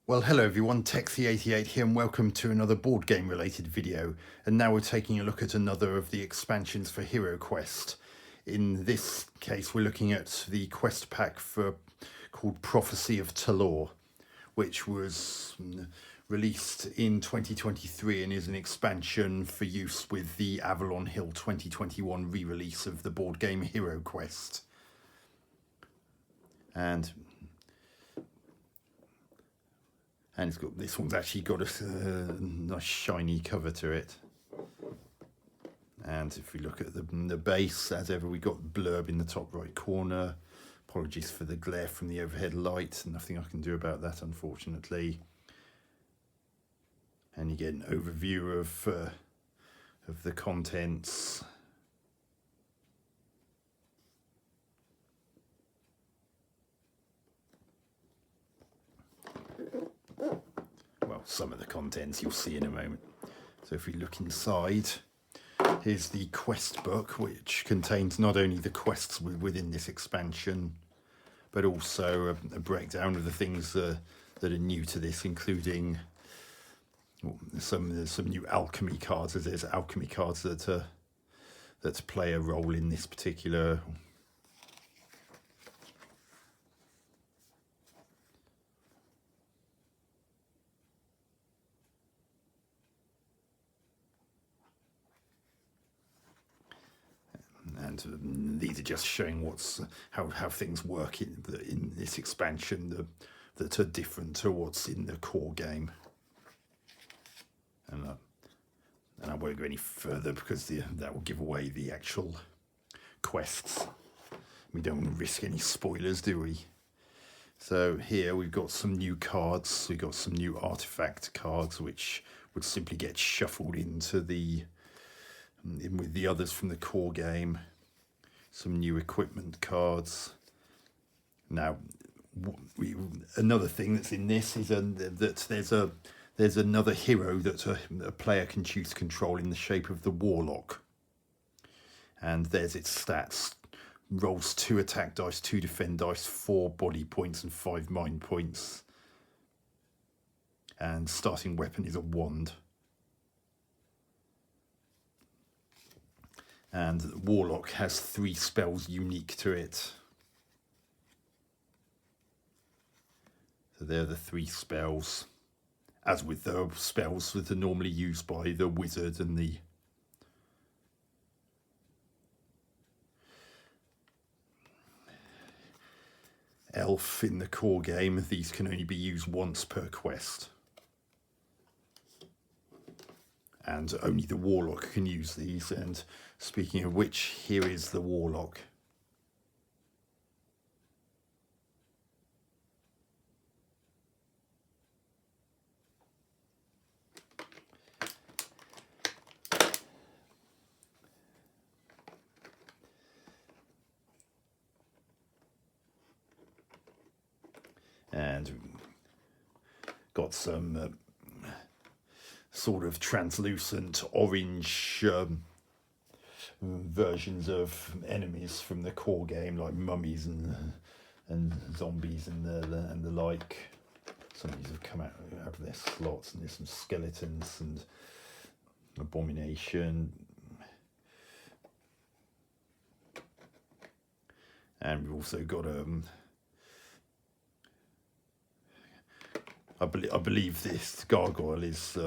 Well, hello everyone, Texy88 here and welcome to another board game related video. And now we're taking a look at another of the expansions for HeroQuest. In this case, we're looking at the quest pack called Prophecy of Telor, which was released in 2023 and is an expansion for use with the Avalon Hill 2021 re-release of the board game HeroQuest. And it's got, this one's actually got a nice shiny cover to it. And if we look at the base, as ever, we got blurb in the top right corner. Apologies for the glare from the overhead light. Nothing I can do about that, unfortunately. And you get an overview of the contents. Well, some of the contents you'll see in a moment. So if we look inside, here's the quest book, which contains not only the quests within this expansion, but also a breakdown of the things that are new to this, including some new alchemy cards, as there's alchemy cards that play a role in this particular. And these are just showing how things work in this expansion that are different to what's in the core game. And I won't go any further because that will give away the actual quests. We don't want to risk any spoilers, do we? So here we've got some new cards. We've got some new artifact cards, which would simply get shuffled into in with the others from the core game. Some new equipment cards. Now, another thing that's in this is that there's another hero that a player can choose to control in the shape of the Warlock. And there's its stats. Rolls 2 attack dice, 2 defend dice, 4 body points and 5 mind points. And starting weapon is a wand. And Warlock has 3 spells unique to it. So they're the 3 spells. As with the spells that are normally used by the wizard and the elf in the core game, these can only be used once per quest. And only the Warlock can use these. And speaking of which, here is the Warlock. And got some sort of translucent orange versions of enemies from the core game, like mummies and zombies and the like. Some of these have come out of their slots, and there's some skeletons and abomination. And we've also got I believe this gargoyle is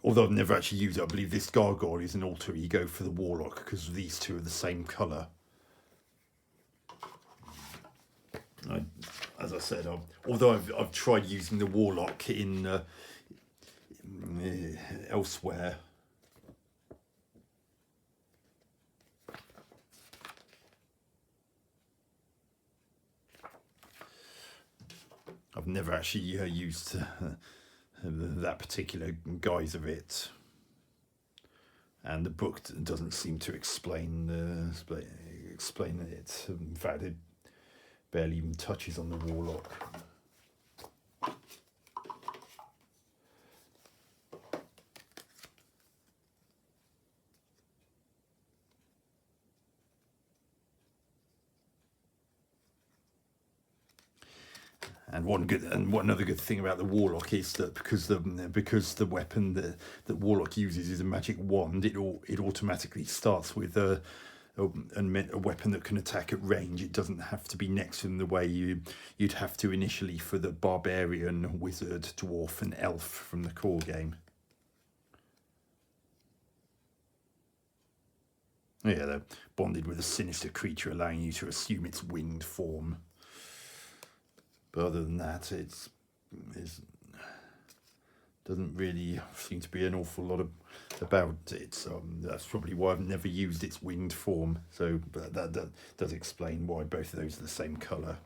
although I've never actually used it, I believe this gargoyle is an alter ego for the Warlock because these two are the same colour. As I said, although I've tried using the Warlock in elsewhere, I've never actually used that particular guise of it, and the book doesn't seem to explain it. In fact, it barely even touches on the Warlock. And one other good thing about the Warlock is that because the weapon that Warlock uses is a magic wand, it automatically starts with a weapon that can attack at range. It doesn't have to be next to them the way you'd have to initially for the barbarian, wizard, dwarf, and elf from the core game. Yeah, they're bonded with a sinister creature, allowing you to assume its winged form. But other than that, it doesn't really seem to be an awful lot about it. That's probably why I've never used its winged form. So that does explain why both of those are the same colour.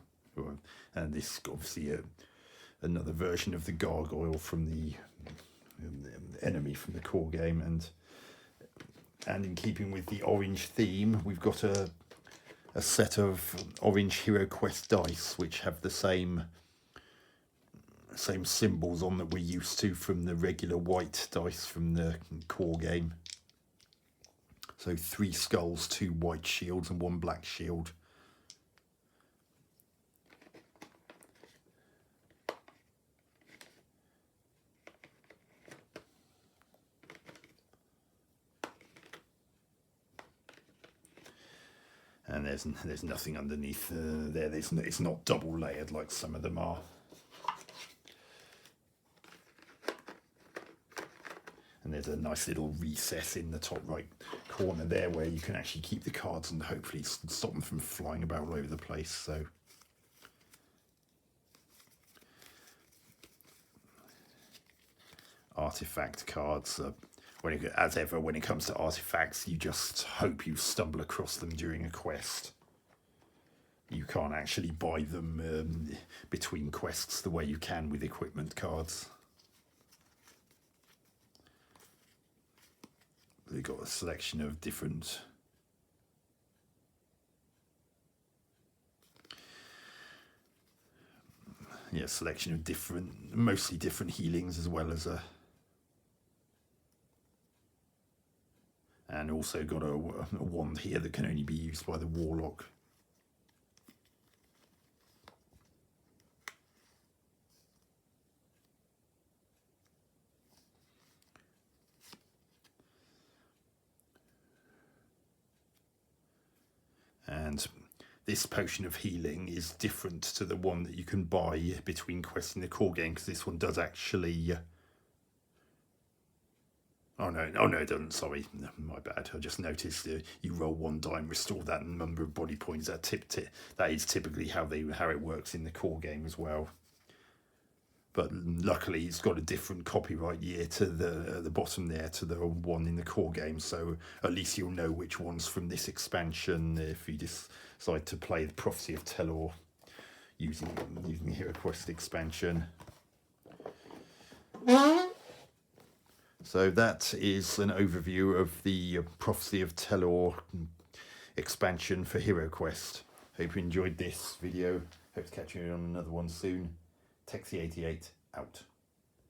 And this obviously another version of the gargoyle from the enemy from the core game, and in keeping with the orange theme, we've got a set of orange HeroQuest dice which have the same symbols on that we're used to from the regular white dice from the core game. So 3 skulls, 2 white shields, and 1 black shield. And there's nothing underneath there. It's not double layered like some of them are. And there's a nice little recess in the top right corner there where you can actually keep the cards and hopefully stop them from flying about all over the place. So artifact cards. As ever, when it comes to artifacts, you just hope you stumble across them during a quest. You can't actually buy them between quests the way you can with equipment cards. They've got a selection of different mostly different healings, as well as and also got a wand here that can only be used by the Warlock. And this potion of healing is different to the one that you can buy between quests in the core game, because this one does actually... Oh no, it doesn't, sorry, my bad. I just noticed you roll 1 die and restore that number of body points. That is typically how it works in the core game as well. But luckily it's got a different copyright year to the bottom there to the one in the core game, so at least you'll know which one's from this expansion if you decide to play the Prophecy of Telor using the HeroQuest expansion. So that is an overview of the Prophecy of Telor expansion for HeroQuest. Hope you enjoyed this video. Hope to catch you on another one soon. Texie88 out.